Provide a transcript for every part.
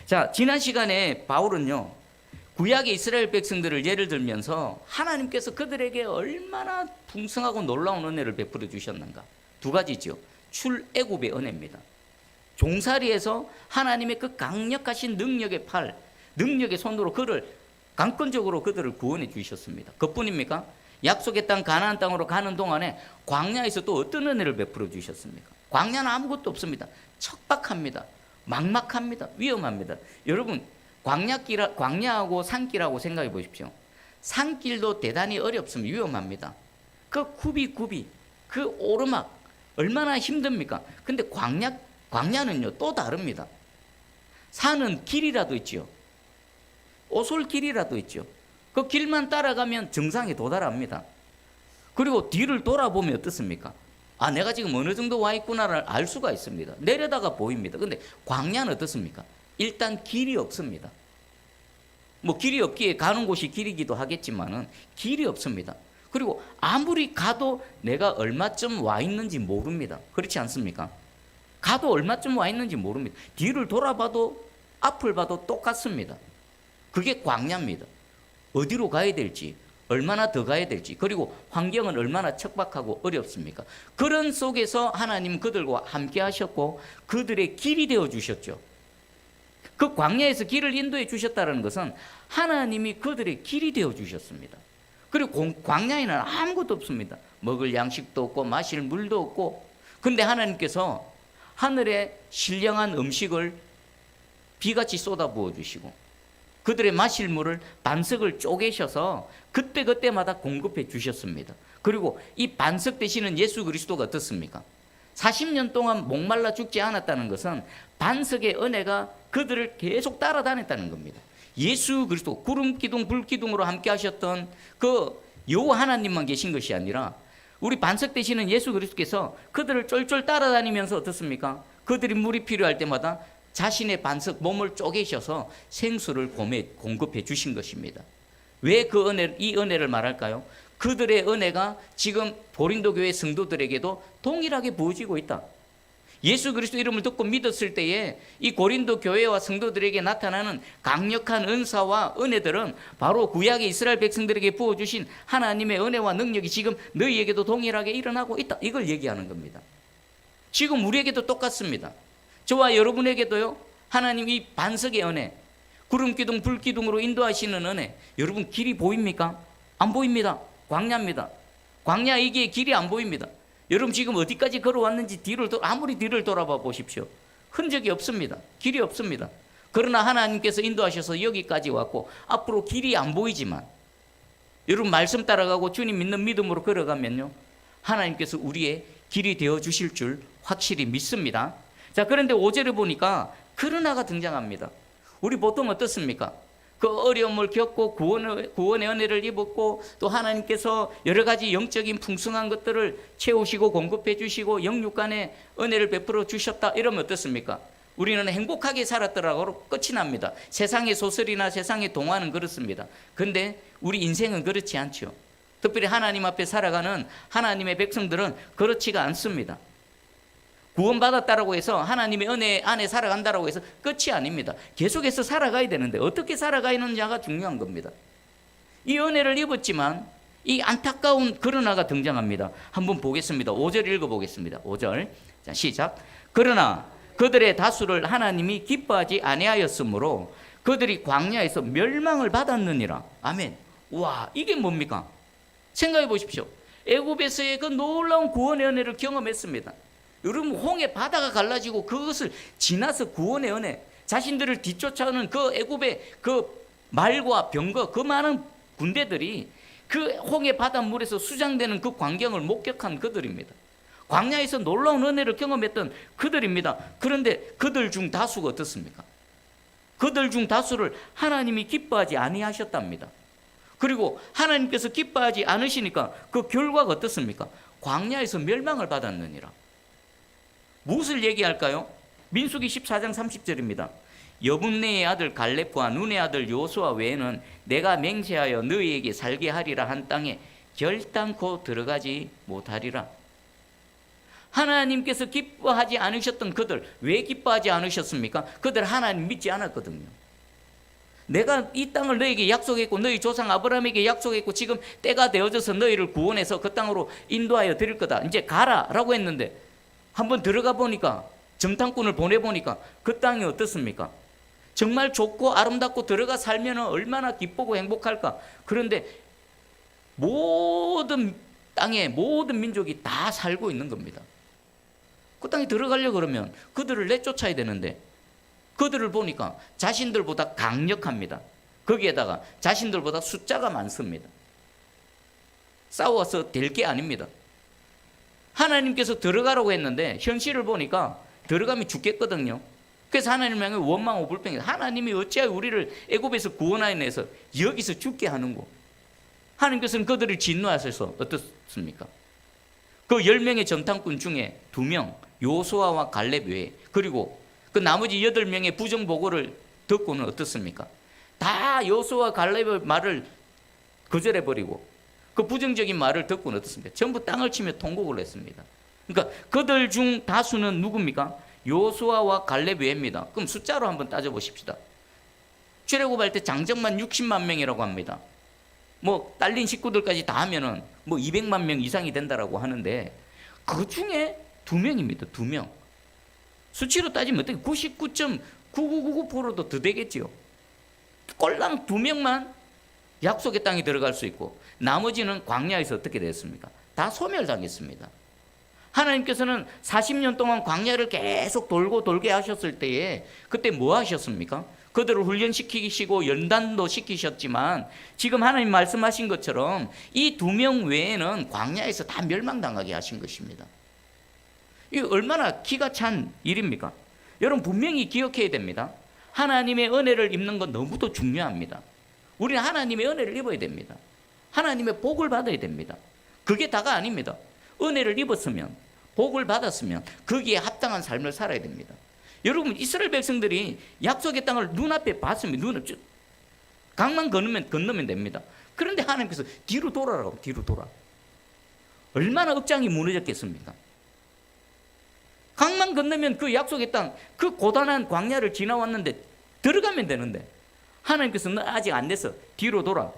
자, 지난 시간에 바울은요, 구약의 이스라엘 백성들을 예를 들면서 하나님께서 그들에게 얼마나 풍성하고 놀라운 은혜를 베풀어 주셨는가. 두 가지죠. 출애굽의 은혜입니다. 종살이에서 하나님의 그 강력하신 능력의 팔, 능력의 손으로 강권적으로 그들을 구원해 주셨습니다. 그뿐입니까? 약속의 땅 가나안 땅으로 가는 동안에 광야에서 또 어떤 은혜를 베풀어 주셨습니까? 광야는 아무것도 없습니다. 척박합니다. 막막합니다. 위험합니다. 여러분, 광야하고 산길하고 생각해 보십시오. 산길도 대단히 어렵습니다. 위험합니다. 그 굽이 그 오르막 얼마나 힘듭니까? 근데 광야는요 또 다릅니다. 산은 길이라도 있죠. 오솔길이라도 있죠. 그 길만 따라가면 정상에 도달합니다. 그리고 뒤를 돌아보면 어떻습니까? 아, 내가 지금 어느 정도 와 있구나를 알 수가 있습니다. 내려다가 보입니다. 근데 광야는 어떻습니까? 일단 길이 없습니다. 뭐 길이 없기에 가는 곳이 길이기도 하겠지만은 길이 없습니다. 그리고 아무리 가도 내가 얼마쯤 와 있는지 모릅니다. 그렇지 않습니까? 가도 얼마쯤 와 있는지 모릅니다. 뒤를 돌아봐도 앞을 봐도 똑같습니다. 그게 광야입니다. 어디로 가야 될지, 얼마나 더 가야 될지, 그리고 환경은 얼마나 척박하고 어렵습니까? 그런 속에서 하나님 그들과 함께 하셨고 그들의 길이 되어 주셨죠. 그 광야에서 길을 인도해 주셨다는 것은 하나님이 그들의 길이 되어 주셨습니다. 그리고 광야에는 아무것도 없습니다. 먹을 양식도 없고 마실 물도 없고, 근데 하나님께서 하늘에 신령한 음식을 비같이 쏟아부어 주시고 그들의 마실 물을 반석을 쪼개셔서 그때그때마다 공급해 주셨습니다. 그리고 이 반석 되시는 예수 그리스도가 어떻습니까? 40년 동안 목말라 죽지 않았다는 것은 반석의 은혜가 그들을 계속 따라다녔다는 겁니다. 예수 그리스도 구름 기둥 불 기둥으로 함께 하셨던 그 여호와 하나님만 계신 것이 아니라 우리 반석 되시는 예수 그리스도께서 그들을 쫄쫄 따라다니면서 어떻습니까? 그들이 물이 필요할 때마다 자신의 반석 몸을 쪼개셔서 생수를 공급해 주신 것입니다. 왜 이 은혜를 말할까요? 그들의 은혜가 지금 고린도 교회 성도들에게도 동일하게 부어지고 있다. 예수 그리스도 이름을 듣고 믿었을 때에 이 고린도 교회와 성도들에게 나타나는 강력한 은사와 은혜들은 바로 구약의 이스라엘 백성들에게 부어주신 하나님의 은혜와 능력이 지금 너희에게도 동일하게 일어나고 있다. 이걸 얘기하는 겁니다. 지금 우리에게도 똑같습니다. 저와 여러분에게도요, 하나님 이 반석의 은혜, 구름기둥 불기둥으로 인도하시는 은혜, 여러분 길이 보입니까? 안 보입니다. 광야입니다. 광야이기에 길이 안 보입니다. 여러분 지금 어디까지 걸어왔는지 아무리 뒤를 돌아봐 보십시오. 흔적이 없습니다. 길이 없습니다. 그러나 하나님께서 인도하셔서 여기까지 왔고 앞으로 길이 안 보이지만 여러분 말씀 따라가고 주님 믿는 믿음으로 걸어가면요, 하나님께서 우리의 길이 되어 주실 줄 확실히 믿습니다. 자, 그런데 5절에 보니까 그러나가 등장합니다. 우리 보통 어떻습니까? 그 어려움을 겪고 구원의 은혜를 입었고 또 하나님께서 여러 가지 영적인 풍성한 것들을 채우시고 공급해 주시고 영육간의 은혜를 베풀어 주셨다 이러면 어떻습니까? 우리는 행복하게 살았더라고 끝이 납니다. 세상의 소설이나 세상의 동화는 그렇습니다. 근데 우리 인생은 그렇지 않죠. 특별히 하나님 앞에 살아가는 하나님의 백성들은 그렇지가 않습니다. 구원받았다라고 해서 하나님의 은혜 안에 살아간다라고 해서 끝이 아닙니다. 계속해서 살아가야 되는데 어떻게 살아가느냐가 중요한 겁니다. 이 은혜를 입었지만 이 안타까운 그러나가 등장합니다. 한번 보겠습니다. 5절 읽어보겠습니다. 5절 자, 시작. 그러나 그들의 다수를 하나님이 기뻐하지 아니하였으므로 그들이 광야에서 멸망을 받았느니라. 아멘. 와, 이게 뭡니까? 생각해 보십시오. 애굽에서의 그 놀라운 구원의 은혜를 경험했습니다. 여러분, 홍해 바다가 갈라지고 그것을 지나서 구원의 은혜, 자신들을 뒤쫓아오는 그 애굽의 그 말과 병거, 그 많은 군대들이 그 홍해 바닷물에서 수장되는 그 광경을 목격한 그들입니다. 광야에서 놀라운 은혜를 경험했던 그들입니다. 그런데 그들 중 다수가 어떻습니까? 그들 중 다수를 하나님이 기뻐하지 아니하셨답니다. 그리고 하나님께서 기뻐하지 않으시니까 그 결과가 어떻습니까? 광야에서 멸망을 받았느니라. 무엇을 얘기할까요? 민수기 14장 30절입니다. 여분네의 아들 갈렙과 눈의 아들 요수아 외에는 내가 맹세하여 너희에게 살게 하리라 한 땅에 결단코 들어가지 못하리라. 하나님께서 기뻐하지 않으셨던 그들, 왜 기뻐하지 않으셨습니까? 그들 하나님 믿지 않았거든요. 내가 이 땅을 너에게 약속했고 너희 조상 아브라함에게 약속했고 지금 때가 되어져서 너희를 구원해서 그 땅으로 인도하여 드릴 거다. 이제 가라라고 했는데 한번 들어가 보니까, 정탐꾼을 보내보니까 그 땅이 어떻습니까? 정말 좋고 아름답고 들어가 살면 얼마나 기쁘고 행복할까. 그런데 모든 땅에 모든 민족이 다 살고 있는 겁니다. 그 땅에 들어가려고 그러면 그들을 내쫓아야 되는데 그들을 보니까 자신들보다 강력합니다. 거기에다가 자신들보다 숫자가 많습니다. 싸워서 될 게 아닙니다. 하나님께서 들어가라고 했는데 현실을 보니까 들어가면 죽겠거든요. 그래서 하나님 향해 원망하고 불평해서 하나님이 어찌하여 우리를 애굽에서 구원하여내서 여기서 죽게 하는고. 하나님께서는 그들을 진노하셔서 어떻습니까? 그 10명의 정탐꾼 중에 2명 요수아와 갈렙 외에, 그리고 그 나머지 8명의 부정보고를 듣고는 어떻습니까? 다 요수아와 갈렙의 말을 거절해버리고 그 부정적인 말을 듣고는 어떻습니까? 전부 땅을 치며 통곡을 했습니다. 그러니까 그들 중 다수는 누굽니까? 요수아와 갈렙 외입니다. 그럼 숫자로 한번 따져보십시다. 출애굽할 때 장정만 60만 명이라고 합니다. 뭐 딸린 식구들까지 다 하면은 뭐 200만 명 이상이 된다라고 하는데 그 중에 2명입니다. 2명. 수치로 따지면 어떻게 99.9999%도 더 되겠지요. 꼴랑 2명만 약속의 땅에 들어갈 수 있고 나머지는 광야에서 어떻게 됐습니까? 다 소멸당했습니다. 하나님께서는 40년 동안 광야를 계속 돌고 돌게 하셨을 때에 그때 뭐 하셨습니까? 그들을 훈련시키시고 연단도 시키셨지만 지금 하나님 말씀하신 것처럼 이 2명 외에는 광야에서 다 멸망당하게 하신 것입니다. 이게 얼마나 기가 찬 일입니까? 여러분 분명히 기억해야 됩니다. 하나님의 은혜를 입는 건 너무도 중요합니다. 우리는 하나님의 은혜를 입어야 됩니다. 하나님의 복을 받아야 됩니다. 그게 다가 아닙니다. 은혜를 입었으면, 복을 받았으면 거기에 합당한 삶을 살아야 됩니다. 여러분 이스라엘 백성들이 약속의 땅을 눈앞에 봤습니다. 강만 건너면 됩니다. 그런데 하나님께서 뒤로 돌아라고, 뒤로 돌아. 얼마나 억장이 무너졌겠습니까? 강만 건너면 그 약속의 땅, 그 고단한 광야를 지나왔는데 들어가면 되는데 하나님께서 너 아직 안 됐어, 뒤로 돌아.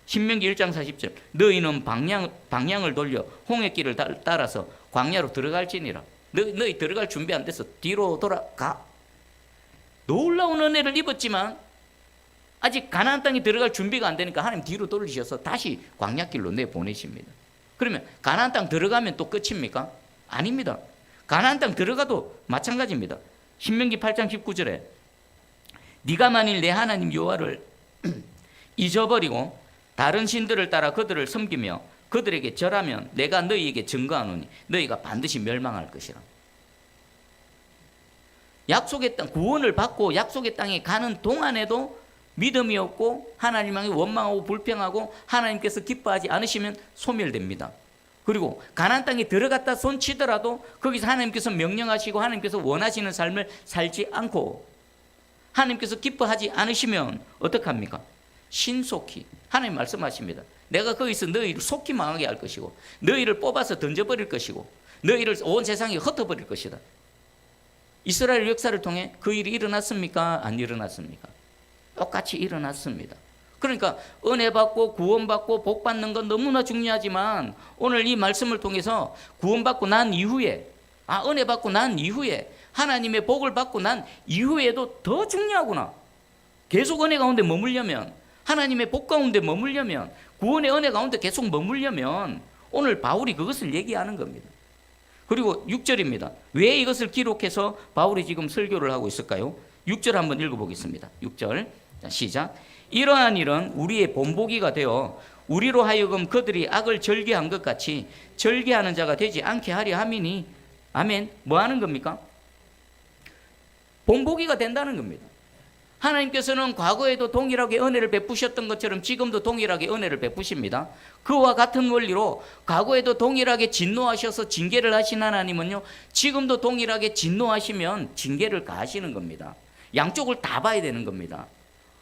신명기 1장 40절 너희는 방향을 돌려 홍해길을 따라서 광야로 들어갈지니라. 너희 들어갈 준비 안 됐어, 뒤로 돌아가. 놀라운 은혜를 입었지만 아직 가나안 땅에 들어갈 준비가 안 되니까 하나님 뒤로 돌리셔서 다시 광야길로 내보내십니다. 그러면 가나안 땅 들어가면 또 끝입니까? 아닙니다. 가나안 땅 들어가도 마찬가지입니다. 신명기 8장 19절에 네가 만일 내 하나님 여호와를 잊어버리고 다른 신들을 따라 그들을 섬기며 그들에게 절하면 내가 너희에게 증거하노니 너희가 반드시 멸망할 것이라. 약속의 땅, 구원을 받고 약속의 땅에 가는 동안에도 믿음이 없고 하나님 향해 원망하고 불평하고 하나님께서 기뻐하지 않으시면 소멸됩니다. 그리고 가나안 땅에 들어갔다 손치더라도 거기서 하나님께서 명령하시고 하나님께서 원하시는 삶을 살지 않고 하나님께서 기뻐하지 않으시면 어떡합니까? 신속히 하나님 말씀하십니다. 내가 거기서 너희를 속히 망하게 할 것이고 너희를 뽑아서 던져버릴 것이고 너희를 온 세상에 흩어버릴 것이다. 이스라엘 역사를 통해 그 일이 일어났습니까? 안 일어났습니까? 똑같이 일어났습니다. 그러니까 은혜 받고 구원 받고 복 받는 건 너무나 중요하지만 오늘 이 말씀을 통해서 구원 받고 난 이후에, 은혜 받고 난 이후에, 하나님의 복을 받고 난 이후에도 더 중요하구나. 계속 은혜 가운데 머물려면, 하나님의 복 가운데 머물려면, 구원의 은혜 가운데 계속 머물려면 오늘 바울이 그것을 얘기하는 겁니다. 그리고 6절입니다. 왜 이것을 기록해서 바울이 지금 설교를 하고 있을까요? 6절 한번 읽어보겠습니다. 6절 시작. 이러한 일은 우리의 본보기가 되어 우리로 하여금 그들이 악을 절개한 것 같이 절개하는 자가 되지 않게 하려 함이니. 아멘. 뭐 하는 겁니까? 본보기가 된다는 겁니다. 하나님께서는 과거에도 동일하게 은혜를 베푸셨던 것처럼 지금도 동일하게 은혜를 베푸십니다. 그와 같은 원리로 과거에도 동일하게 진노하셔서 징계를 하신 하나님은요, 지금도 동일하게 진노하시면 징계를 가하시는 겁니다. 양쪽을 다 봐야 되는 겁니다.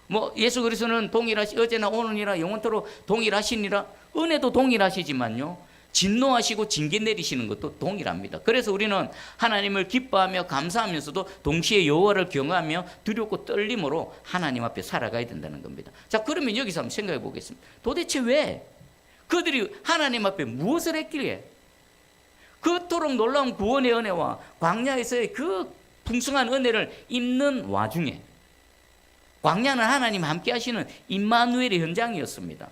뭐 예수 그리스도는 동일하시, 어제나 오늘이나 영원토록 동일하시니라. 은혜도 동일하시지만요, 진노하시고 징계 내리시는 것도 동일합니다. 그래서 우리는 하나님을 기뻐하며 감사하면서도 동시에 여호와를 경외하며 두렵고 떨림으로 하나님 앞에 살아가야 된다는 겁니다. 자, 그러면 여기서 한번 생각해 보겠습니다. 도대체 왜 그들이 하나님 앞에 무엇을 했길래 그토록 놀라운 구원의 은혜와 광야에서의 그 풍성한 은혜를 입는 와중에, 광야는 하나님 함께 하시는 임마누엘의 현장이었습니다.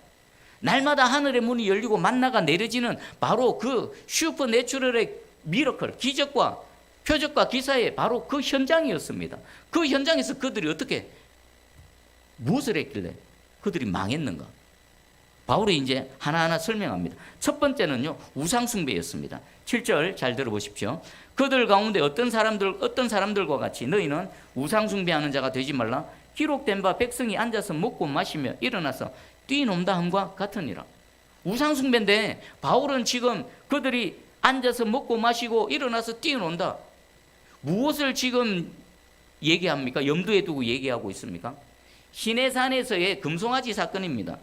날마다 하늘의 문이 열리고 만나가 내려지는 바로 그 슈퍼내추럴의 미러클, 기적과 표적과 기사의 바로 그 현장이었습니다. 그 현장에서 그들이 어떻게 무엇을 했길래 그들이 망했는가? 바울이 이제 하나하나 설명합니다. 첫 번째는요, 우상숭배였습니다. 7절 잘 들어보십시오. 그들 가운데 어떤 사람들과 같이 너희는 우상숭배하는 자가 되지 말라. 기록된 바 백성이 앉아서 먹고 마시며 일어나서 뛰놀다 함과 같으니라. 우상숭배인데 바울은 지금 그들이 앉아서 먹고 마시고 일어나서 뛰어논다. 무엇을 지금 얘기합니까? 염두에 두고 얘기하고 있습니까? 시내산에서의 금송아지 사건입니다.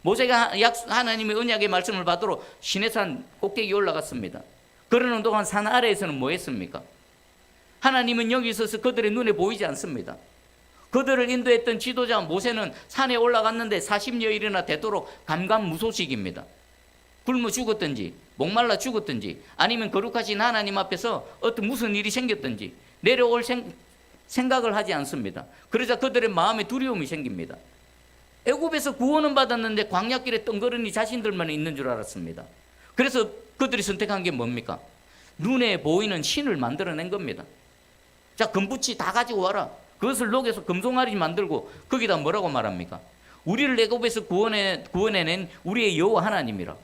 모세가 하나님의 언약의 말씀을 받으러 시내산 꼭대기에 올라갔습니다. 그러는 동안 산 아래에서는 뭐 했습니까? 하나님은 여기 있어서 그들의 눈에 보이지 않습니다. 그들을 인도했던 지도자 모세는 산에 올라갔는데 40여일이나 되도록 감감무소식입니다. 굶어 죽었든지 목말라 죽었든지 아니면 거룩하신 하나님 앞에서 무슨 일이 생겼든지 내려올 생각을 하지 않습니다. 그러자 그들의 마음에 두려움이 생깁니다. 애굽에서 구원은 받았는데 광야길에 덩그러니 자신들만 있는 줄 알았습니다. 그래서 그들이 선택한 게 뭡니까? 눈에 보이는 신을 만들어낸 겁니다. 자, 금붙이 다 가지고 와라. 그것을 녹여서 금송아지 만들고 거기다 뭐라고 말합니까? 우리를 애굽에서 구원해낸 우리의 여호와 하나님이라.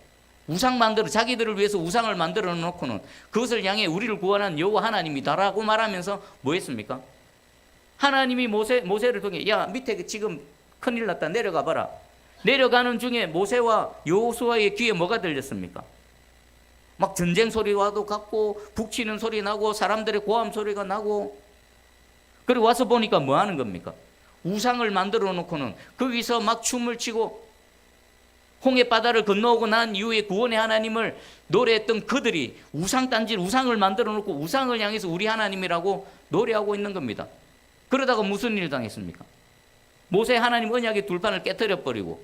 우상 만들어 자기들을 위해서 우상을 만들어 놓고는 그것을 향해 우리를 구원한 여호와 하나님이다라고 말하면서 뭐 했습니까? 하나님이 모세를 통해 야, 밑에 지금 큰일 났다, 내려가 봐라. 내려가는 중에 모세와 여호수아의 귀에 뭐가 들렸습니까? 막 전쟁 소리와도 같고 북치는 소리 나고 사람들의 고함 소리가 나고, 그리고 와서 보니까 뭐 하는 겁니까? 우상을 만들어 놓고는 거기서 막 춤을 추고 홍해 바다를 건너오고 난 이후에 구원의 하나님을 노래했던 그들이 우상을 만들어 놓고 우상을 향해서 우리 하나님이라고 노래하고 있는 겁니다. 그러다가 무슨 일 당했습니까? 모세 하나님 언약의 둘판을 깨뜨려 버리고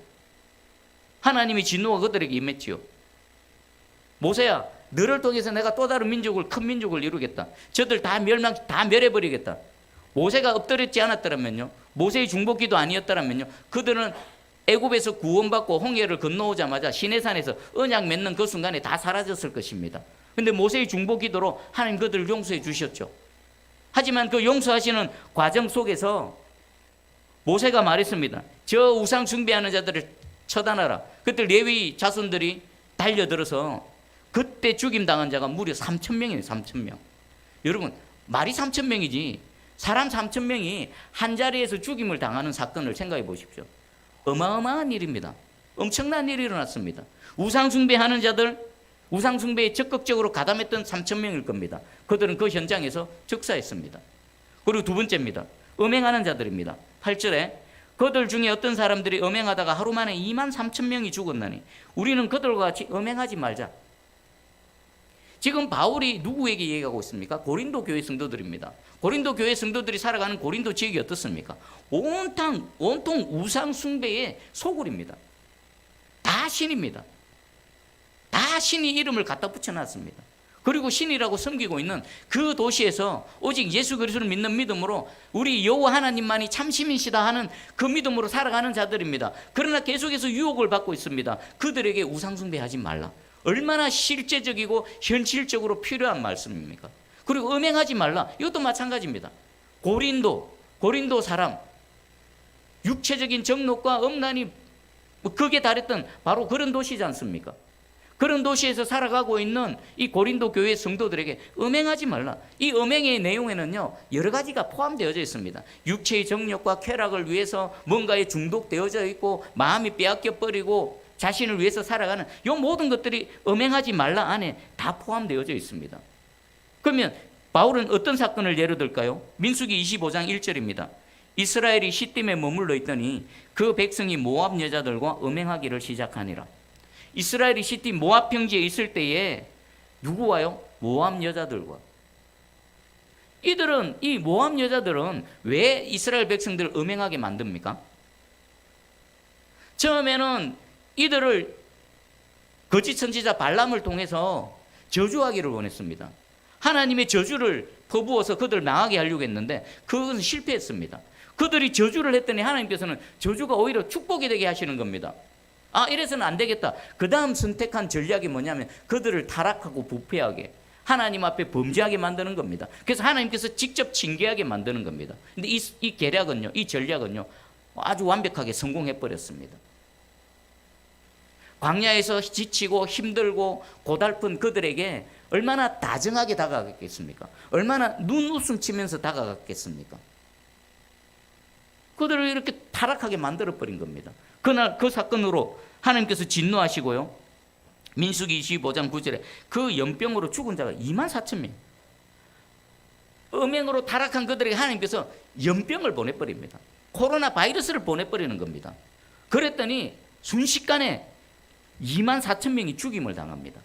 하나님의 진노가 그들에게 임했지요. 모세야, 너를 통해서 내가 또 다른 큰 민족을 이루겠다. 저들 다 멸해버리겠다. 모세가 엎드렸지 않았더라면요, 모세의 중보기도 아니었더라면요, 그들은 애굽에서 구원받고 홍해를 건너오자마자 시내산에서 언약 맺는 그 순간에 다 사라졌을 것입니다. 그런데 모세의 중보기도로 하나님 그들을 용서해 주셨죠. 하지만 그 용서하시는 과정 속에서 모세가 말했습니다. 저 우상 숭배하는 자들을 처단하라. 그때 레위 자손들이 달려들어서 그때 죽임당한 자가 무려 3,000명이에요. 3,000명. 여러분, 말이 3,000명이지 사람 3,000명이 한 자리에서 죽임을 당하는 사건을 생각해 보십시오. 어마어마한 일입니다. 엄청난 일이 일어났습니다. 우상 숭배하는 자들, 우상 숭배에 적극적으로 가담했던 3,000명일 겁니다. 그들은 그 현장에서 즉사했습니다. 그리고 두 번째입니다. 음행하는 자들입니다. 8절에 그들 중에 어떤 사람들이 음행하다가 하루 만에 23,000명이 죽었나니 우리는 그들과 같이 음행하지 말자. 지금 바울이 누구에게 얘기하고 있습니까? 고린도 교회 성도들입니다. 고린도 교회 성도들이 살아가는 고린도 지역이 어떻습니까? 온통 우상 숭배의 소굴입니다. 다 신입니다. 다 신이 이름을 갖다 붙여놨습니다. 그리고 신이라고 섬기고 있는 그 도시에서 오직 예수 그리스도를 믿는 믿음으로 우리 여호와 하나님만이 참신이시다 하는 그 믿음으로 살아가는 자들입니다. 그러나 계속해서 유혹을 받고 있습니다. 그들에게 우상 숭배하지 말라. 얼마나 실제적이고 현실적으로 필요한 말씀입니까? 그리고 음행하지 말라. 이것도 마찬가지입니다. 고린도 사람, 육체적인 정욕과 음란이 극에 달했던 바로 그런 도시지 않습니까? 그런 도시에서 살아가고 있는 이 고린도 교회 성도들에게 음행하지 말라. 이 음행의 내용에는요, 여러 가지가 포함되어져 있습니다. 육체의 정욕과 쾌락을 위해서 뭔가에 중독되어져 있고 마음이 빼앗겨 버리고 자신을 위해서 살아가는 이 모든 것들이 음행하지 말라 안에 다 포함되어져 있습니다. 그러면 바울은 어떤 사건을 예로 들까요? 민수기 25장 1절입니다. 이스라엘이 시딤에 머물러 있더니 그 백성이 모압 여자들과 음행하기를 시작하니라. 이스라엘이 시티 모압 평지에 있을 때에 누구 와요? 모압 여자들과. 이 모압 여자들은 왜 이스라엘 백성들을 음행하게 만듭니까? 처음에는 이들을 거짓 선지자 발람을 통해서 저주하기를 원했습니다. 하나님의 저주를 퍼부어서 그들을 망하게 하려고 했는데 그것은 실패했습니다. 그들이 저주를 했더니 하나님께서는 저주가 오히려 축복이 되게 하시는 겁니다. 이래서는 안 되겠다. 그 다음 선택한 전략이 뭐냐면 그들을 타락하고 부패하게, 하나님 앞에 범죄하게 만드는 겁니다. 그래서 하나님께서 직접 징계하게 만드는 겁니다. 근데 이 계략은요, 이 전략은요, 아주 완벽하게 성공해버렸습니다. 광야에서 지치고 힘들고 고달픈 그들에게 얼마나 다정하게 다가갔겠습니까? 얼마나 눈웃음 치면서 다가갔겠습니까? 그들을 이렇게 타락하게 만들어버린 겁니다. 그날 그 사건으로 하나님께서 진노하시고요. 민수기 25장 9절에 그 연병으로 죽은 자가 24,000명. 음행으로 타락한 그들에게 하나님께서 연병을 보내버립니다. 코로나 바이러스를 보내버리는 겁니다. 그랬더니 순식간에 24,000명이 죽임을 당합니다.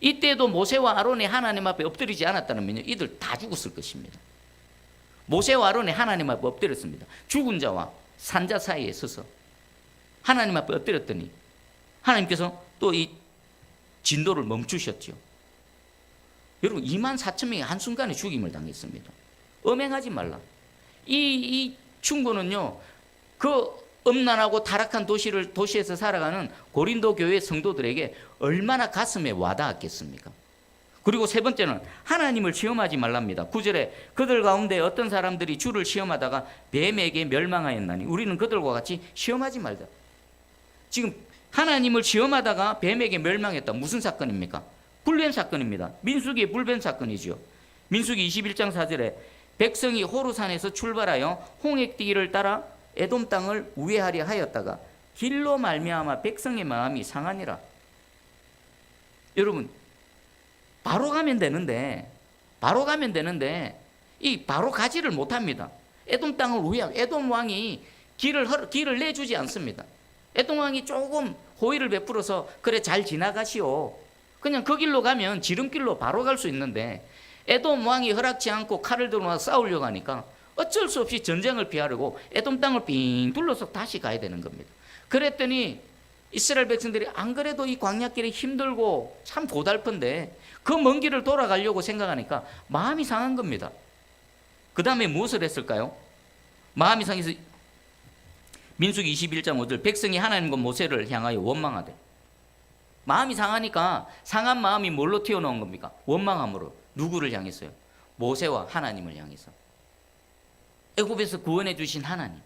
이때도 모세와 아론이 하나님 앞에 엎드리지 않았다면요, 이들 다 죽었을 것입니다. 모세와 아론이 하나님 앞에 엎드렸습니다. 죽은 자와 산자 사이에 서서 하나님 앞에 엎드렸더니 하나님께서 또 이 진도를 멈추셨죠. 여러분, 24,000명이 한순간에 죽임을 당했습니다. 음행하지 말라. 이 충고는요, 그 음란하고 타락한 도시에서 살아가는 고린도 교회 성도들에게 얼마나 가슴에 와닿았겠습니까? 그리고 세 번째는 하나님을 시험하지 말랍니다. 9절에 그들 가운데 어떤 사람들이 주를 시험하다가 뱀에게 멸망하였나니 우리는 그들과 같이 시험하지 말자. 지금 하나님을 시험하다가 뱀에게 멸망했다. 무슨 사건입니까? 불뱀 사건입니다. 민수기의 불뱀 사건이죠. 민수기 21장 4절에 백성이 호르산에서 출발하여 홍해길을 따라 에돔 땅을 우회하려 하였다가 길로 말미암아 백성의 마음이 상하니라. 여러분, 바로 가면 되는데 이 바로 가지를 못합니다. 에돔 땅을 우회하고 에돔 왕이 길을 내주지 않습니다. 에돔 왕이 조금 호의를 베풀어서 그래 잘 지나가시오. 그냥 그 길로 가면 지름길로 바로 갈 수 있는데 에돔 왕이 허락지 않고 칼을 들고 와서 싸우려고 하니까 어쩔 수 없이 전쟁을 피하려고 에돔 땅을 빙 둘러서 다시 가야 되는 겁니다. 그랬더니 이스라엘 백성들이 안 그래도 이 광야길이 힘들고 참 고달픈데 그 먼 길을 돌아가려고 생각하니까 마음이 상한 겁니다. 그 다음에 무엇을 했을까요? 마음이 상해서 민수기 21장 5절 백성이 하나님과 모세를 향하여 원망하되. 마음이 상하니까 상한 마음이 뭘로 튀어나온 겁니까? 원망함으로. 누구를 향했어요? 모세와 하나님을 향해서. 애굽에서 구원해 주신 하나님,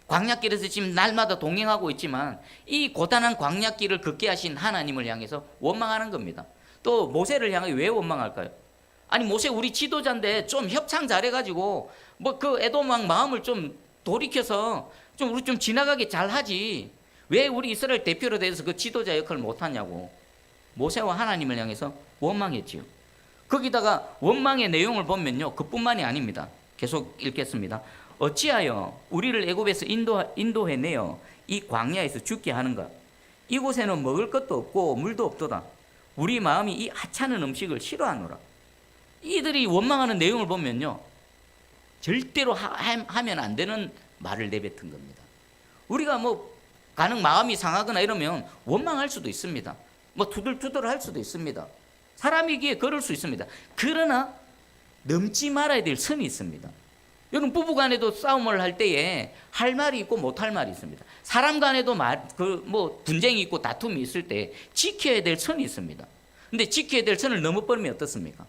광야길에서 지금 날마다 동행하고 있지만 이 고단한 광야길을 걷게 하신 하나님을 향해서 원망하는 겁니다. 또 모세를 향해 왜 원망할까요? 아니 모세 우리 지도자인데 좀 협상 잘해가지고 뭐 그 에돔 왕 마음을 좀 돌이켜서 좀 우리 좀 지나가게 잘하지 왜 우리 이스라엘 대표로 돼서 그 지도자 역할을 못하냐고 모세와 하나님을 향해서 원망했지요. 거기다가 원망의 내용을 보면요, 그뿐만이 아닙니다. 계속 읽겠습니다. 어찌하여 우리를 애굽에서 인도해내어 이 광야에서 죽게 하는가? 이곳에는 먹을 것도 없고 물도 없도다. 우리 마음이 이 하찮은 음식을 싫어하노라. 이들이 원망하는 내용을 보면요, 절대로 하면 안 되는 말을 내뱉은 겁니다. 우리가 뭐 가능 마음이 상하거나 이러면 원망할 수도 있습니다. 뭐 투덜투덜할 수도 있습니다. 사람이기에 그럴 수 있습니다. 그러나 넘지 말아야 될 선이 있습니다. 여러분 부부간에도 싸움을 할 때에 할 말이 있고 못할 말이 있습니다. 사람 간에도 분쟁이 있고 다툼이 있을 때 지켜야 될 선이 있습니다. 근데 지켜야 될 선을 넘어버리면 어떻습니까?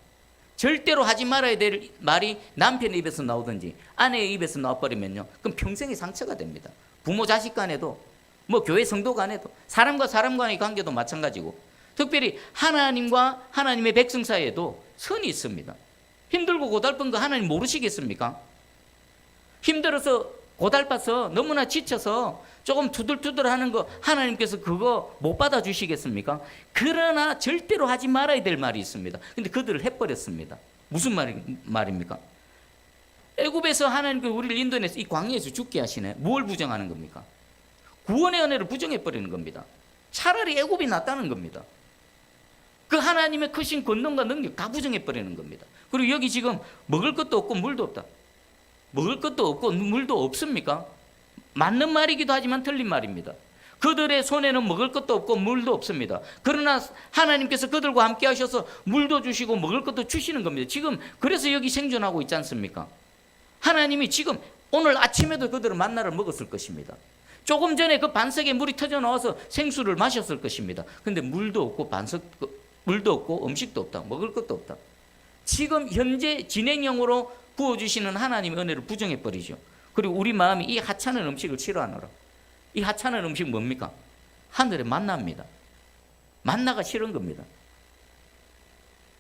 절대로 하지 말아야 될 말이 남편의 입에서 나오든지 아내의 입에서 나와버리면요, 그럼 평생의 상처가 됩니다. 부모 자식 간에도 뭐 교회 성도 간에도 사람과 사람 간의 관계도 마찬가지고 특별히 하나님과 하나님의 백성 사이에도 선이 있습니다. 힘들고 고달픈 거 하나님 모르시겠습니까? 힘들어서 고달파서 너무나 지쳐서 조금 투덜투덜하는 거 하나님께서 그거 못 받아주시겠습니까? 그러나 절대로 하지 말아야 될 말이 있습니다. 근데 그들을 해버렸습니다. 무슨 말입니까? 애굽에서 하나님께서 우리를 인도해서 이 광야에서 죽게 하시네. 뭘 부정하는 겁니까? 구원의 은혜를 부정해버리는 겁니다. 차라리 애굽이 낫다는 겁니다. 그 하나님의 크신 권능과 능력 다 부정해버리는 겁니다. 그리고 여기 지금 먹을 것도 없고 물도 없다. 먹을 것도 없고 물도 없습니까? 맞는 말이기도 하지만 틀린 말입니다. 그들의 손에는 먹을 것도 없고 물도 없습니다. 그러나 하나님께서 그들과 함께 하셔서 물도 주시고 먹을 것도 주시는 겁니다. 지금 그래서 여기 생존하고 있지 않습니까? 하나님이 지금 오늘 아침에도 그들은 만나를 먹었을 것입니다. 조금 전에 그 반석에 물이 터져 나와서 생수를 마셨을 것입니다. 근데 물도 없고 물도 없고 음식도 없다. 먹을 것도 없다. 지금 현재 진행형으로 부어주시는 하나님의 은혜를 부정해버리죠. 그리고 우리 마음이 이 하찮은 음식을 싫어하노라. 이 하찮은 음식 뭡니까? 하늘의 만나입니다. 만나가 싫은 겁니다.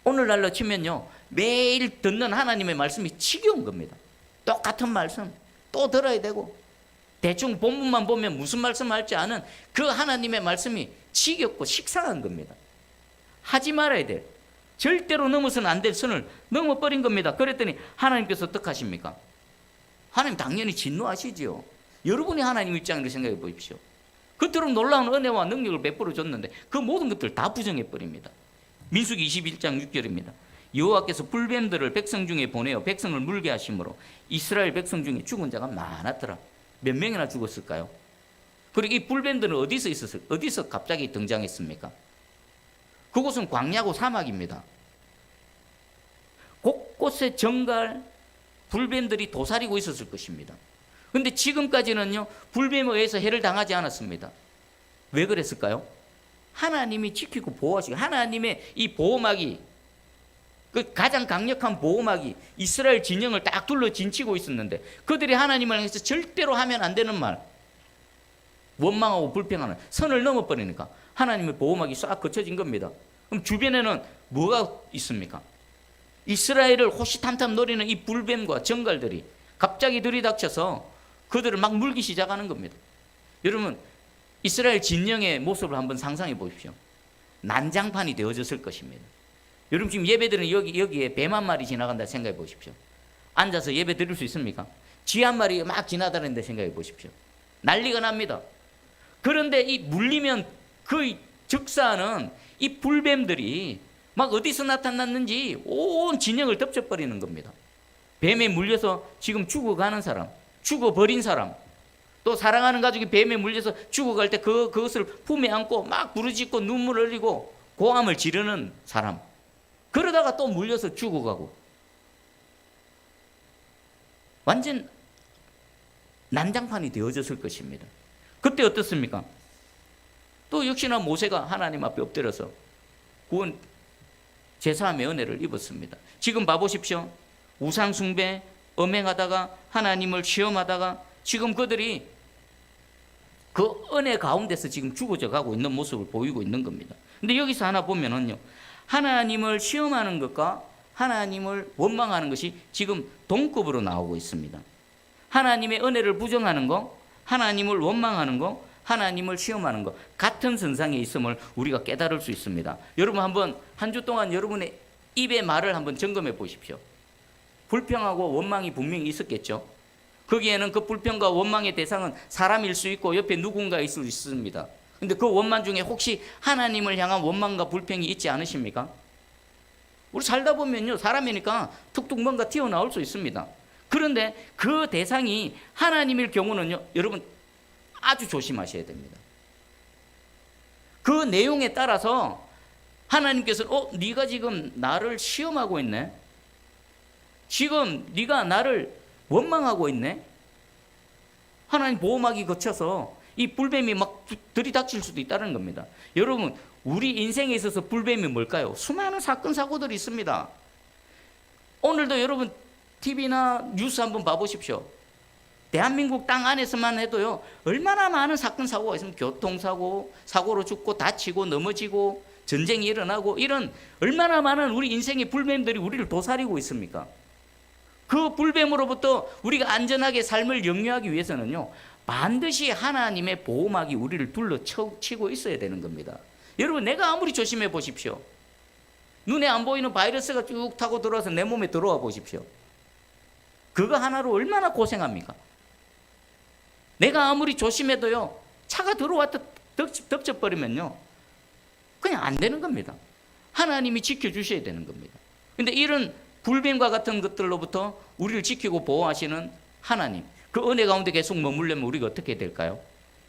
오늘날로 치면요, 매일 듣는 하나님의 말씀이 지겨운 겁니다. 똑같은 말씀 또 들어야 되고, 대충 본문만 보면 무슨 말씀 할지 아는 그 하나님의 말씀이 지겹고 식상한 겁니다. 하지 말아야 돼. 절대로 넘어서는 안 될 선을 넘어버린 겁니다. 그랬더니 하나님께서 어떻게 하십니까? 하나님 당연히 진노하시지요. 여러분이 하나님 입장으로 생각해 보십시오. 그토록 놀라운 은혜와 능력을 베풀어 줬는데 그 모든 것들을 다 부정해 버립니다. 민수기 21장 6절입니다. 여호와께서 불뱀들을 백성 중에 보내어 백성을 물게 하심으로 이스라엘 백성 중에 죽은 자가 많았더라. 몇 명이나 죽었을까요? 그리고 이 불뱀들은 어디서 갑자기 등장했습니까? 그곳은 광야고 사막입니다. 곳곳에 정갈 불뱀들이 도사리고 있었을 것입니다. 그런데 지금까지는요, 불뱀에 의해서 해를 당하지 않았습니다. 왜 그랬을까요? 하나님이 지키고 보호하시고, 하나님의 이 보호막이, 그 가장 강력한 보호막이 이스라엘 진영을 딱 둘러 진치고 있었는데, 그들이 하나님을 향해서 절대로 하면 안 되는 말, 원망하고 불평하는 선을 넘어버리니까 하나님의 보호막이 싹 거쳐진 겁니다. 그럼 주변에는 뭐가 있습니까? 이스라엘을 호시탐탐 노리는 이 불뱀과 정갈들이 갑자기 들이닥쳐서 그들을 막 물기 시작하는 겁니다. 여러분, 이스라엘 진영의 모습을 한번 상상해 보십시오. 난장판이 되어졌을 것입니다. 여러분 지금 예배드리는 여기에 뱀 한 마리 지나간다 생각해 보십시오. 앉아서 예배 드릴 수 있습니까? 쥐 한 마리 막 지나다니는데 생각해 보십시오. 난리가 납니다. 그런데 이 물리면 그 즉사하는 이 불뱀들이 막 어디서 나타났는지 온 진영을 덮쳐버리는 겁니다. 뱀에 물려서 지금 죽어가는 사람, 죽어버린 사람, 또 사랑하는 가족이 뱀에 물려서 죽어갈 때 그것을 품에 안고 막 부르짖고 눈물을 흘리고 고함을 지르는 사람, 그러다가 또 물려서 죽어가고, 완전 난장판이 되어졌을 것입니다. 그때 어떻습니까? 또 역시나 모세가 하나님 앞에 엎드려서 구원 제사함의 은혜를 입었습니다. 지금 봐보십시오. 우상 숭배 엄행하다가 하나님을 시험하다가 지금 그들이 그 은혜 가운데서 지금 죽어져 가고 있는 모습을 보이고 있는 겁니다. 근데 여기서 하나 보면은요, 하나님을 시험하는 것과 하나님을 원망하는 것이 지금 동급으로 나오고 있습니다. 하나님의 은혜를 부정하는 거, 하나님을 원망하는 거, 하나님을 시험하는 것, 같은 선상에 있음을 우리가 깨달을 수 있습니다. 여러분 한번 한 주 동안 여러분의 입의 말을 한번 점검해 보십시오. 불평하고 원망이 분명히 있었겠죠. 거기에는 그 불평과 원망의 대상은 사람일 수 있고 옆에 누군가일 수 있습니다. 근데 그 원망 중에 혹시 하나님을 향한 원망과 불평이 있지 않으십니까? 우리 살다 보면요, 사람이니까 툭툭 뭔가 튀어나올 수 있습니다. 그런데 그 대상이 하나님일 경우는요, 여러분 아주 조심하셔야 됩니다. 그 내용에 따라서 하나님께서는 네가 지금 나를 시험하고 있네, 지금 네가 나를 원망하고 있네, 하나님 보호막이 거쳐서 이 불뱀이 막 들이닥칠 수도 있다는 겁니다. 여러분, 우리 인생에 있어서 불뱀이 뭘까요? 수많은 사건 사고들이 있습니다. 오늘도 여러분 TV나 뉴스 한번 봐보십시오. 대한민국 땅 안에서만 해도요, 얼마나 많은 사건 사고가 있습니까? 교통사고, 사고로 죽고 다치고 넘어지고 전쟁이 일어나고, 이런 얼마나 많은 우리 인생의 불뱀들이 우리를 도사리고 있습니까? 그 불뱀으로부터 우리가 안전하게 삶을 영위하기 위해서는요, 반드시 하나님의 보호막이 우리를 둘러치고 있어야 되는 겁니다. 여러분, 내가 아무리 조심해 보십시오. 눈에 안 보이는 바이러스가 쭉 타고 들어와서 내 몸에 들어와 보십시오. 그거 하나로 얼마나 고생합니까? 내가 아무리 조심해도요, 차가 덮쳐버리면요, 그냥 안 되는 겁니다. 하나님이 지켜주셔야 되는 겁니다. 근데 이런 불뱀과 같은 것들로부터 우리를 지키고 보호하시는 하나님, 그 은혜 가운데 계속 머물려면 우리가 어떻게 될까요?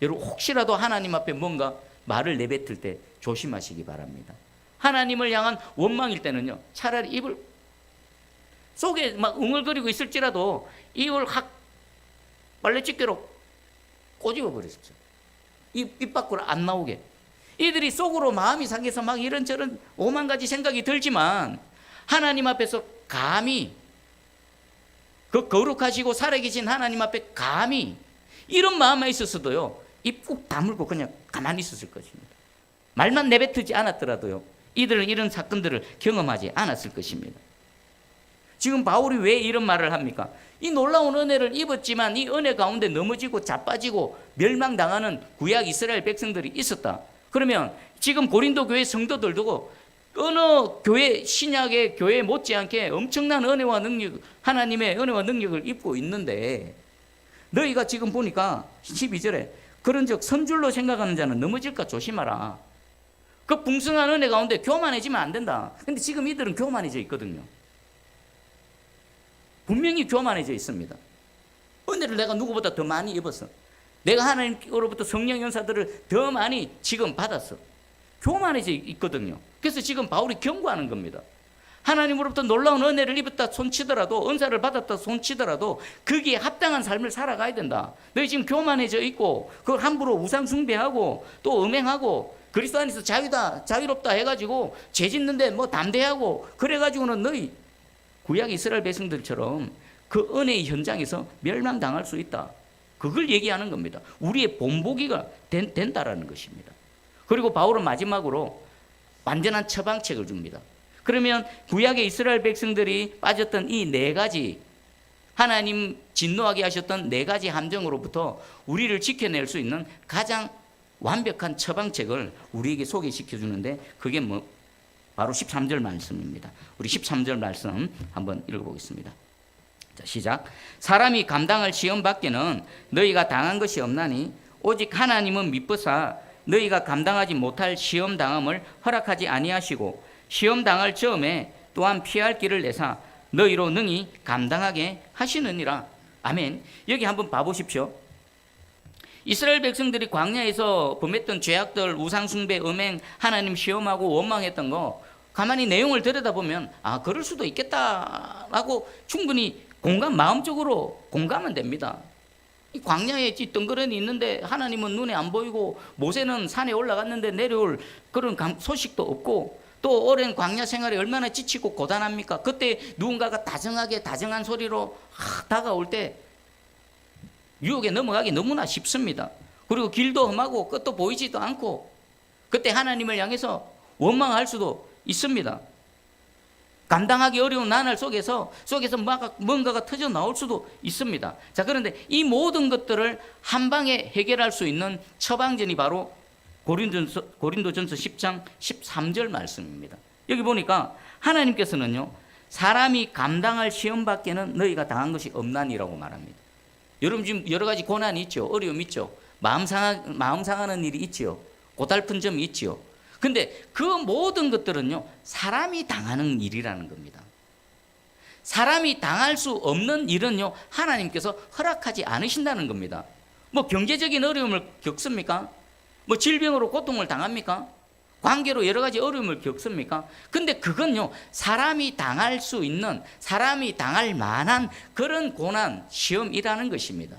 여러분, 혹시라도 하나님 앞에 뭔가 말을 내뱉을 때 조심하시기 바랍니다. 하나님을 향한 원망일 때는요, 차라리 입을 속에 막 웅얼거리고 있을지라도 입을 확 빨래집게로 꼬집어 버리십시오. 입 밖으로 안 나오게. 이들이 속으로 마음이 상해서 막 이런저런 오만 가지 생각이 들지만 하나님 앞에서 감히, 그 거룩하시고 살아계신 하나님 앞에 감히 이런 마음만 있었어도요, 입 꾹 다물고 그냥 가만히 있었을 것입니다. 말만 내뱉지 않았더라도요, 이들은 이런 사건들을 경험하지 않았을 것입니다. 지금 바울이 왜 이런 말을 합니까? 이 놀라운 은혜를 입었지만 이 은혜 가운데 넘어지고 자빠지고 멸망당하는 구약 이스라엘 백성들이 있었다. 그러면 지금 고린도 교회 성도들도 어느 교회, 신약의 교회 못지않게 엄청난 은혜와 능력, 하나님의 은혜와 능력을 입고 있는데, 너희가 지금 보니까 12절에 그런즉 선줄로 생각하는 자는 넘어질까 조심하라. 그 풍성한 은혜 가운데 교만해지면 안 된다. 근데 지금 이들은 교만해져 있거든요. 분명히 교만해져 있습니다. 은혜를 내가 누구보다 더 많이 입었어. 내가 하나님으로부터 성령 연사들을 더 많이 지금 받았어. 교만해져 있거든요. 그래서 지금 바울이 경고하는 겁니다. 하나님으로부터 놀라운 은혜를 입었다 손치더라도, 은사를 받았다 손치더라도 거기에 합당한 삶을 살아가야 된다. 너희 지금 교만해져 있고 그걸 함부로 우상 숭배하고 또 음행하고 그리스도 안에서 자유다, 자유롭다 해가지고 죄 짓는데 뭐 담대하고 그래가지고는 너희 구약 이스라엘 백성들처럼 그 은혜의 현장에서 멸망당할 수 있다. 그걸 얘기하는 겁니다. 우리의 본보기가 된다라는 것입니다. 그리고 바울은 마지막으로 완전한 처방책을 줍니다. 그러면 구약의 이스라엘 백성들이 빠졌던 이 네 가지, 하나님 진노하게 하셨던 네 가지 함정으로부터 우리를 지켜낼 수 있는 가장 완벽한 처방책을 우리에게 소개시켜 주는데, 그게 뭐 바로 13절 말씀입니다. 우리 13절 말씀 한번 읽어보겠습니다. 자, 시작. 사람이 감당할 시험 밖에는 너희가 당한 것이 없나니 오직 하나님은 미쁘사 너희가 감당하지 못할 시험 당함을 허락하지 아니하시고 시험 당할 즈음에 또한 피할 길을 내사 너희로 능히 감당하게 하시느니라. 아멘. 여기 한번 봐보십시오. 이스라엘 백성들이 광야에서 범했던 죄악들, 우상숭배, 음행, 하나님 시험하고 원망했던 거 가만히 내용을 들여다보면 아, 그럴 수도 있겠다라고 충분히 마음적으로 공감은 됩니다. 이 광야에 덩그러니 있는데 하나님은 눈에 안 보이고 모세는 산에 올라갔는데 내려올 그런 소식도 없고, 또 오랜 광야 생활에 얼마나 지치고 고단합니까? 그때 누군가가 다정한 소리로 다가올 때 유혹에 넘어가기 너무나 쉽습니다. 그리고 길도 험하고 끝도 보이지도 않고 그때 하나님을 향해서 원망할 수도 있습니다. 감당하기 어려운 나날 속에서 뭔가가 터져 나올 수도 있습니다. 자, 그런데 이 모든 것들을 한 방에 해결할 수 있는 처방전이 바로 고린도전서 10장 13절 말씀입니다. 여기 보니까 하나님께서는요, 사람이 감당할 시험 밖에는 너희가 당한 것이 없나니라고 말합니다. 여러분 지금 여러 가지 고난이 있죠. 어려움이 있죠. 마음 상하는 일이 있지요. 고달픈 점이 있지요. 근데 그 모든 것들은요, 사람이 당하는 일이라는 겁니다. 사람이 당할 수 없는 일은요, 하나님께서 허락하지 않으신다는 겁니다. 뭐 경제적인 어려움을 겪습니까? 뭐 질병으로 고통을 당합니까? 관계로 여러 가지 어려움을 겪습니까? 근데 그건요, 사람이 당할 수 있는, 사람이 당할 만한 그런 고난, 시험이라는 것입니다.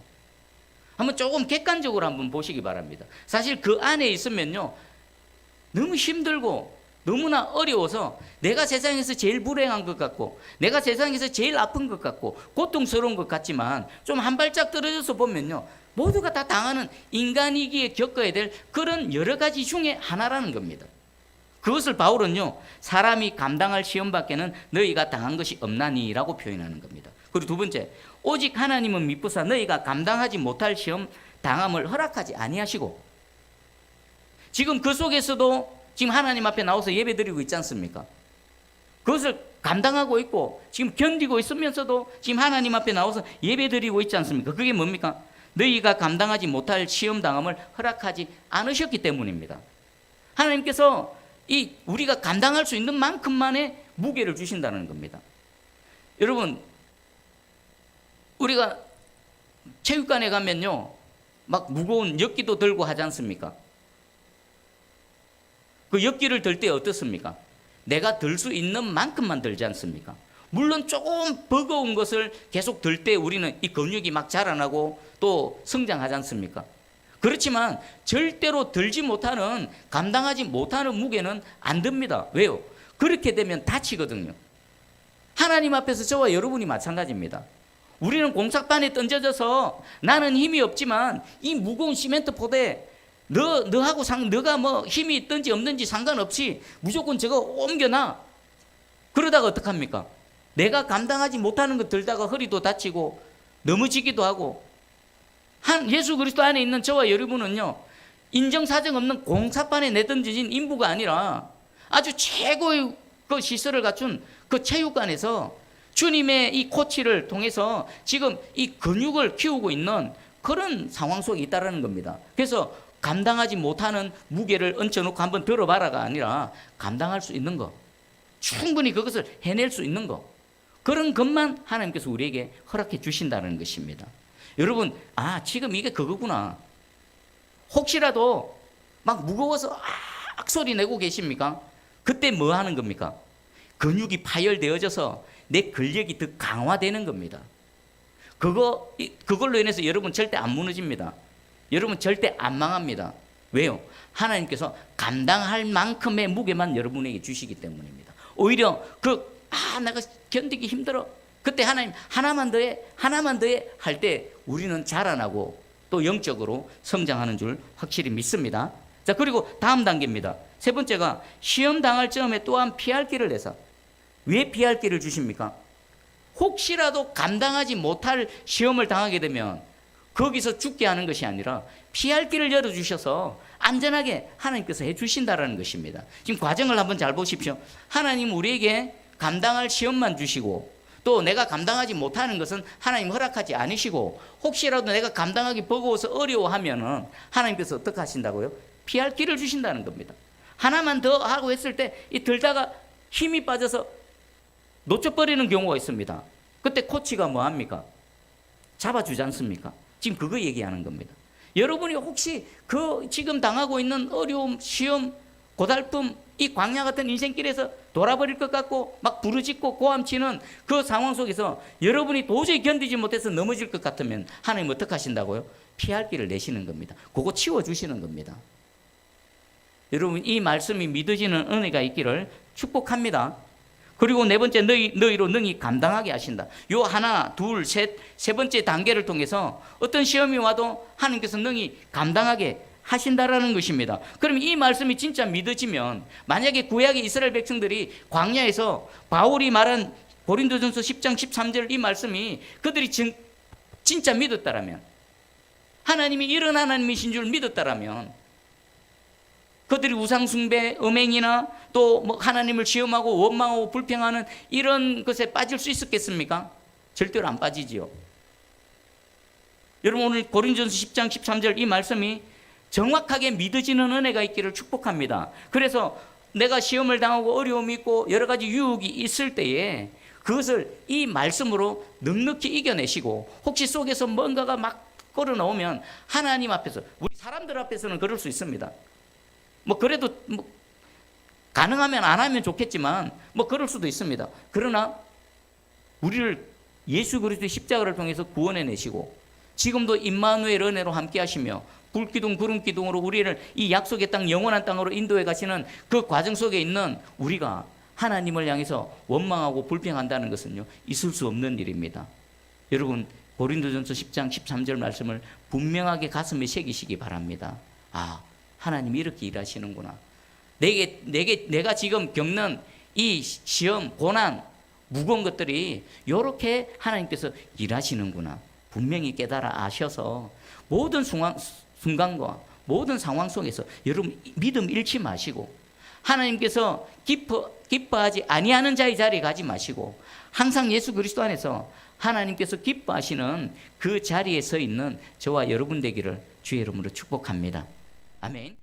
한번 조금 객관적으로 한번 보시기 바랍니다. 사실 그 안에 있으면요, 너무 힘들고 너무나 어려워서 내가 세상에서 제일 불행한 것 같고 내가 세상에서 제일 아픈 것 같고 고통스러운 것 같지만 좀 한 발짝 떨어져서 보면요, 모두가 다 당하는, 인간이기에 겪어야 될 그런 여러 가지 중에 하나라는 겁니다. 그것을 바울은요, 사람이 감당할 시험 밖에는 너희가 당한 것이 없나니 라고 표현하는 겁니다. 그리고 두 번째, 오직 하나님은 미쁘사 너희가 감당하지 못할 시험 당함을 허락하지 아니하시고, 지금 그 속에서도 지금 하나님 앞에 나와서 예배드리고 있지 않습니까? 그것을 감당하고 있고 지금 견디고 있으면서도 지금 하나님 앞에 나와서 예배드리고 있지 않습니까? 그게 뭡니까? 너희가 감당하지 못할 시험당함을 허락하지 않으셨기 때문입니다. 하나님께서 우리가 감당할 수 있는 만큼만의 무게를 주신다는 겁니다. 여러분, 우리가 체육관에 가면요, 막 무거운 엿기도 들고 하지 않습니까? 그 엿기를 들 때 어떻습니까? 내가 들 수 있는 만큼만 들지 않습니까? 물론 조금 버거운 것을 계속 들 때 우리는 이 근육이 막 자라나고 또 성장하지 않습니까? 그렇지만 절대로 들지 못하는, 감당하지 못하는 무게는 안 듭니다. 왜요? 그렇게 되면 다치거든요. 하나님 앞에서 저와 여러분이 마찬가지입니다. 우리는 공사판에 던져져서 나는 힘이 없지만 이 무거운 시멘트 포대에 너하고 너가 뭐 힘이 있든지 없는지 상관없이 무조건 저거 옮겨놔. 그러다가 어떡합니까? 내가 감당하지 못하는 거 들다가 허리도 다치고 넘어지기도 하고. 예수 그리스도 안에 있는 저와 여러분은요, 인정사정 없는 공사판에 내던져진 인부가 아니라 아주 최고의 그 시설을 갖춘 그 체육관에서 주님의 이 코치를 통해서 지금 이 근육을 키우고 있는 그런 상황 속에 있다는 겁니다. 그래서 감당하지 못하는 무게를 얹혀놓고 한번 들어봐라가 아니라 감당할 수 있는 거, 충분히 그것을 해낼 수 있는 거, 그런 것만 하나님께서 우리에게 허락해 주신다는 것입니다. 여러분, 지금 이게 그거구나. 혹시라도 막 무거워서 소리 내고 계십니까? 그때 뭐 하는 겁니까? 근육이 파열되어져서 내 근력이 더 강화되는 겁니다. 그걸로 인해서 여러분 절대 안 무너집니다. 여러분 절대 안 망합니다. 왜요? 하나님께서 감당할 만큼의 무게만 여러분에게 주시기 때문입니다. 오히려 내가 견디기 힘들어. 그때 하나님 하나만 더해 할 때 우리는 자라나고 또 영적으로 성장하는 줄 확실히 믿습니다. 자, 그리고 다음 단계입니다. 세 번째가 시험 당할 점에 또한 피할 길을 내사. 왜 피할 길을 주십니까? 혹시라도 감당하지 못할 시험을 당하게 되면 거기서 죽게 하는 것이 아니라 피할 길을 열어주셔서 안전하게 하나님께서 해주신다라는 것입니다. 지금 과정을 한번 잘 보십시오. 하나님 우리에게 감당할 시험만 주시고 또 내가 감당하지 못하는 것은 하나님 허락하지 않으시고 혹시라도 내가 감당하기 버거워서 어려워하면은 하나님께서 어떻게 하신다고요? 피할 길을 주신다는 겁니다. 하나만 더 하고 했을 때 이 들다가 힘이 빠져서 놓쳐버리는 경우가 있습니다. 그때 코치가 뭐 합니까? 잡아주지 않습니까? 지금 그거 얘기하는 겁니다. 여러분이 혹시 지금 당하고 있는 어려움, 시험, 고달픔, 이 광야 같은 인생길에서 돌아버릴 것 같고 막 부르짖고 고함치는 그 상황 속에서 여러분이 도저히 견디지 못해서 넘어질 것 같으면 하나님 어떻게 하신다고요? 피할 길을 내시는 겁니다. 그거 치워주시는 겁니다. 여러분, 이 말씀이 믿어지는 은혜가 있기를 축복합니다. 그리고 네 번째, 너희로 능히 감당하게 하신다. 요 하나, 둘, 셋, 세 번째 단계를 통해서 어떤 시험이 와도 하나님께서 능히 감당하게 하신다라는 것입니다. 그럼 이 말씀이 진짜 믿어지면 만약에 구약의 이스라엘 백성들이 광야에서 바울이 말한 고린도전서 10장 13절 이 말씀이 그들이 진짜 믿었다라면, 하나님이 이런 하나님이신 줄 믿었다라면 그들이 우상숭배, 음행이나 또 뭐 하나님을 시험하고 원망하고 불평하는 이런 것에 빠질 수 있었겠습니까? 절대로 안 빠지지요. 여러분, 오늘 고린도전서 10장 13절 이 말씀이 정확하게 믿어지는 은혜가 있기를 축복합니다. 그래서 내가 시험을 당하고 어려움이 있고 여러 가지 유혹이 있을 때에 그것을 이 말씀으로 넉넉히 이겨내시고, 혹시 속에서 뭔가가 막 끌어나오면 하나님 앞에서, 우리 사람들 앞에서는 그럴 수 있습니다. 뭐 그래도 가능하면 안 하면 좋겠지만 뭐 그럴 수도 있습니다. 그러나 우리를 예수 그리스도의 십자가를 통해서 구원해 내시고 지금도 임마누엘 은혜로 함께 하시며 불기둥 구름기둥으로 우리를 이 약속의 땅, 영원한 땅으로 인도해 가시는 그 과정 속에 있는 우리가 하나님을 향해서 원망하고 불평한다는 것은요, 있을 수 없는 일입니다. 여러분, 고린도전서 10장 13절 말씀을 분명하게 가슴에 새기시기 바랍니다. 하나님이 이렇게 일하시는구나. 내가 지금 겪는 이 시험, 고난, 무거운 것들이 이렇게 하나님께서 일하시는구나. 분명히 깨달아 아셔서 모든 순간과 모든 상황 속에서 여러분 믿음 잃지 마시고 하나님께서 기뻐하지 아니하는 자의 자리에 가지 마시고 항상 예수 그리스도 안에서 하나님께서 기뻐하시는 그 자리에 서 있는 저와 여러분 되기를 주의 이름으로 축복합니다. 아멘.